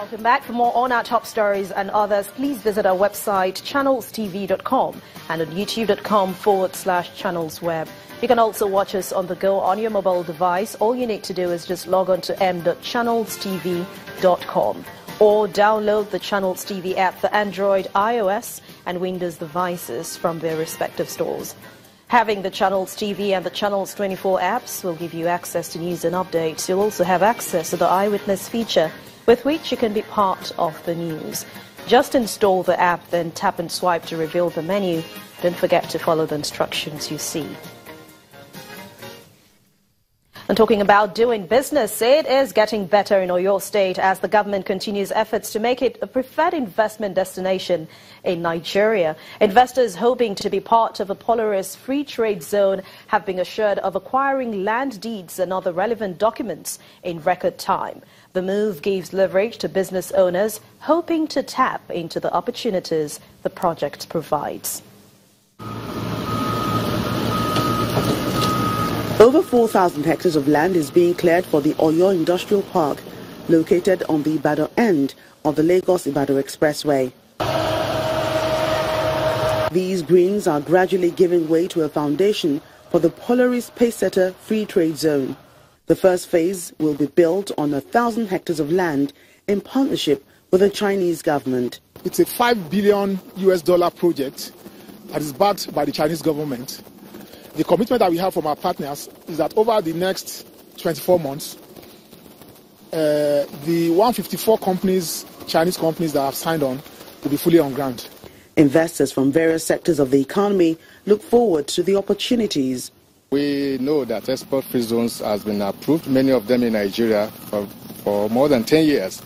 Welcome back. For more on our top stories and others, please visit our website channelstv.com and on youtube.com/channelsweb. You can also watch us on the go on your mobile device. All you need to do is just log on to m.channelstv.com or download the Channels TV app for Android, iOS and Windows devices from their respective stores. Having the Channels TV and the Channels 24 apps will give you access to news and updates. You'll also have access to the Eyewitness feature, with which you can be part of the news. Just install the app, then tap and swipe to reveal the menu. Don't forget to follow the instructions you see. And talking about doing business, it is getting better in Oyo State as the government continues efforts to make it a preferred investment destination in Nigeria. Investors hoping to be part of a Polaris free trade zone have been assured of acquiring land deeds and other relevant documents in record time. The move gives leverage to business owners hoping to tap into the opportunities the project provides. Over 4,000 hectares of land is being cleared for the Oyo Industrial Park, located on the Ibadan end of the Lagos-Ibadan Expressway. These greens are gradually giving way to a foundation for the Polaris Pacesetter Free Trade Zone. The first phase will be built on 1,000 hectares of land in partnership with the Chinese government. It's a $5 billion project that is backed by the Chinese government. The commitment that we have from our partners is that over the next 24 months, the 154 companies, Chinese companies that have signed on, will be fully on ground. Investors from various sectors of the economy look forward to the opportunities. We know that export-free zones has been approved, many of them in Nigeria, for more than 10 years,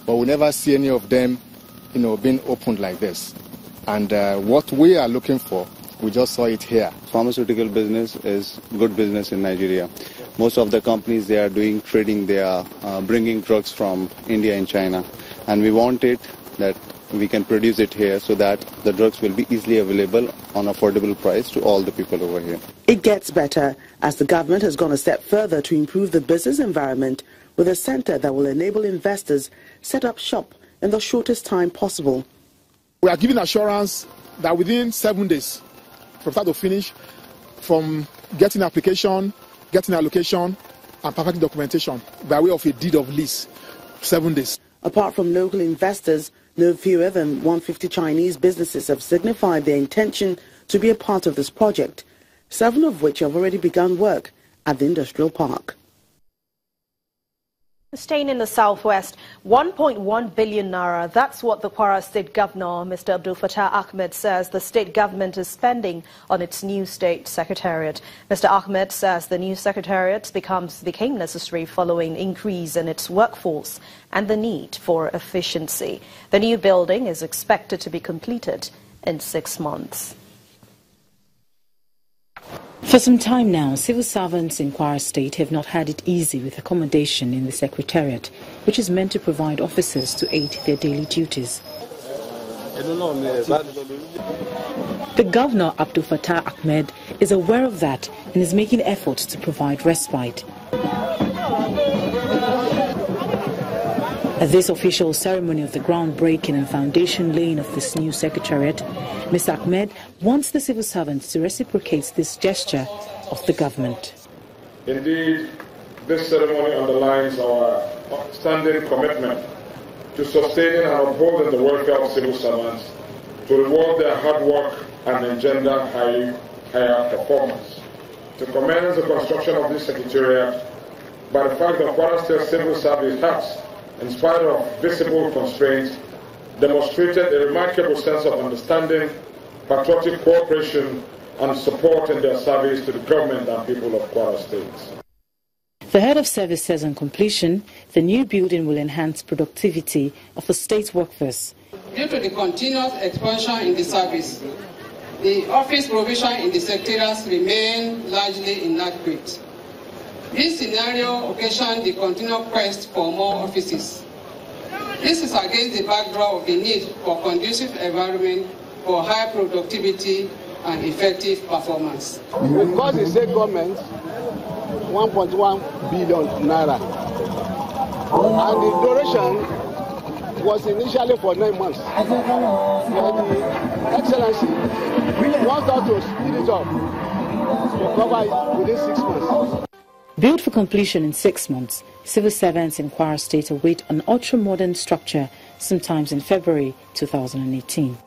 but we never see any of them, being opened like this. And what we are looking for, we just saw it here. Pharmaceutical business is good business in Nigeria. Most of the companies, they are doing trading, they are bringing drugs from India and China. And we want it that we can produce it here so that the drugs will be easily available on affordable price to all the people over here. It gets better as the government has gone a step further to improve the business environment with a center that will enable investors set up shop in the shortest time possible. We are giving assurance that within 7 days, from start to finish, from getting application, getting allocation, and perfecting documentation by way of a deed of lease, 7 days. Apart from local investors, no fewer than 150 Chinese businesses have signified their intention to be a part of this project, 7 of which have already begun work at the industrial park. Staying in the southwest, 1.1 billion naira, that's what the Kwara State Governor, Mr. Abdul Fattah Ahmed, says the state government is spending on its new state secretariat. Mr. Ahmed says the new secretariat became necessary following increase in its workforce and the need for efficiency. The new building is expected to be completed in 6 months. For some time now, civil servants in Kwara State have not had it easy with accommodation in the Secretariat, which is meant to provide officers to aid their daily duties. The Governor, Abdul Fattah Ahmed, is aware of that and is making efforts to provide respite. At this official ceremony of the groundbreaking and foundation laying of this new secretariat, Mr. Ahmed wants the civil servants to reciprocate this gesture of the government. Indeed, this ceremony underlines our standing commitment to sustaining and upholding the welfare of civil servants, to reward their hard work and engender higher performance. To commence the construction of this secretariat by the fact that Kwara State Civil Service has, in spite of visible constraints, demonstrated a remarkable sense of understanding, patriotic cooperation and support in their service to the government and people of Kwara State. The head of service says on completion, the new building will enhance productivity of the state workforce. Due to the continuous expansion in the service, the office provision in the secretariats remain largely inadequate. This scenario occasioned the continual quest for more offices. This is against the backdrop of the need for conducive environment for high productivity and effective performance. Because the state government 1.1 billion naira, and the duration was initially for 9 months. But the Excellency wants us to speed it up to cover it within 6 months. Built for completion in 6 months, civil servants in Kwara State await an ultra-modern structure sometimes in February 2018.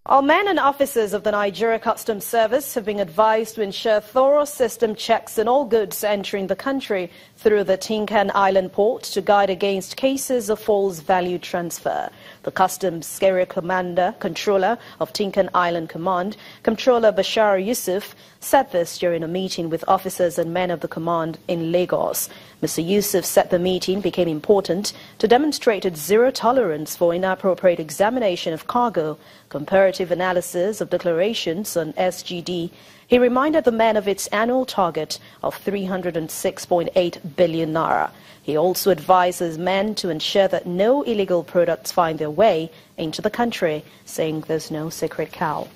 All men and officers of the Nigeria Customs Service have been advised to ensure thorough system checks on all goods entering the country through the Tinkan Island port to guard against cases of false value transfer. The Customs Area Controller of Tinkan Island Command, Comptroller Bashar Yusuf, said this during a meeting with officers and men of the command in Lagos. Mr. Yusuf said the meeting became important to demonstrate its zero tolerance for inappropriate examination of cargo, comparative analysis of declarations on SGD. He reminded the men of its annual target of 306.8 billion naira. He also advises men to ensure that no illegal products find their way into the country, saying there's no sacred cow.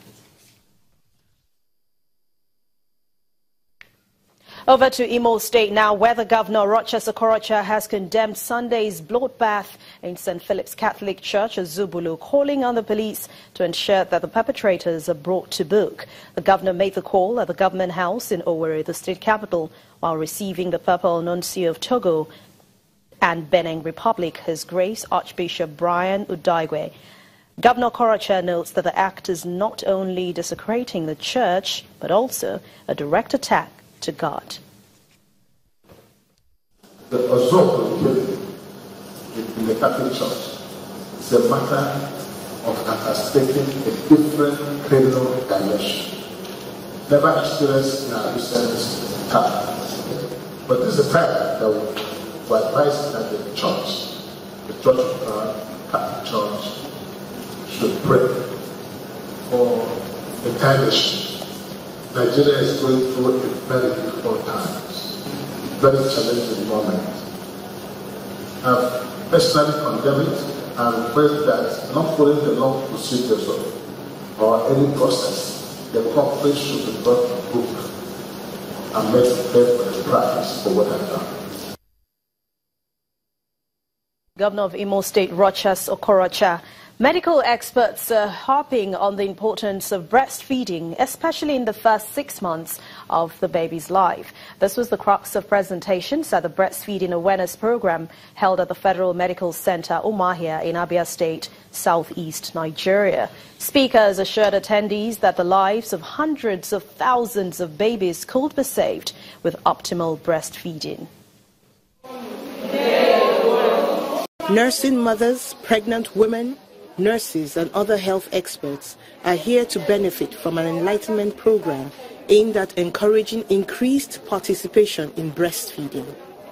Over to Imo State now, where the Governor Okorocha has condemned Sunday's bloodbath in St. Philip's Catholic Church, Zubulu, calling on the police to ensure that the perpetrators are brought to book. The Governor made the call at the Government House in Owerri, the state capital, while receiving the Papal Nuncio of Togo and Benin Republic, His Grace Archbishop Brian Udaigwe. Governor Okorocha notes that the act is not only desecrating the church, but also a direct attack to God. The assault in the Catholic Church is a matter of undertaking a different criminal dimension, never experienced in our recent time. But this is a time that we advise that the Church of God, Catholic Church, should pray for the time issue. Nigeria is going through a very difficult times, very challenging moment. I've personally condemned it and request that not following the long procedures or any process, the culprit should be brought to book and made to pay for the price for what I've done. Governor of Imo State, Okorocha. Medical experts are harping on the importance of breastfeeding, especially in the first 6 months of the baby's life. This was the crux of presentations at the Breastfeeding Awareness Program held at the Federal Medical Center, Umuahia, in Abia State, southeast Nigeria. Speakers assured attendees that the lives of hundreds of thousands of babies could be saved with optimal breastfeeding. Nursing mothers, pregnant women, nurses and other health experts are here to benefit from an enlightenment program aimed at encouraging increased participation in breastfeeding.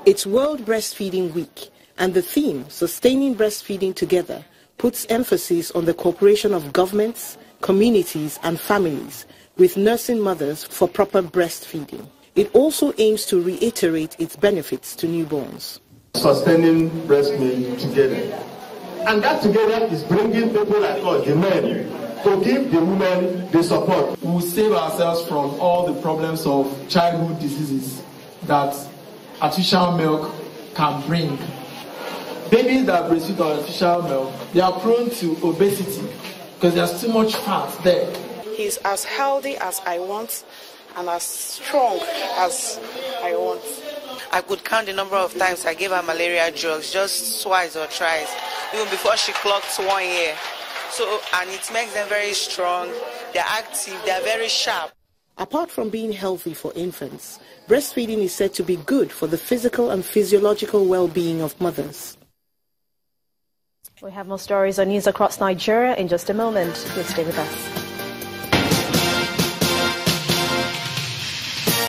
It's World Breastfeeding Week, and the theme, Sustaining Breastfeeding Together, puts emphasis on the cooperation of governments, communities and families with nursing mothers for proper breastfeeding. It also aims to reiterate its benefits to newborns. Sustaining breast milk together. And that together is bringing people like us, the men, to give the women the support. We will save ourselves from all the problems of childhood diseases that artificial milk can bring. Babies that breastfeed artificial milk, they are prone to obesity because there's too much fat there. He's as healthy as I want and as strong as I want. I could count the number of times I gave her malaria drugs, just twice or thrice, even before she clocked 1 year. So, and it makes them very strong, they're active, they're very sharp. Apart from being healthy for infants, breastfeeding is said to be good for the physical and physiological well-being of mothers. We have more stories on news across Nigeria in just a moment. Please stay with us.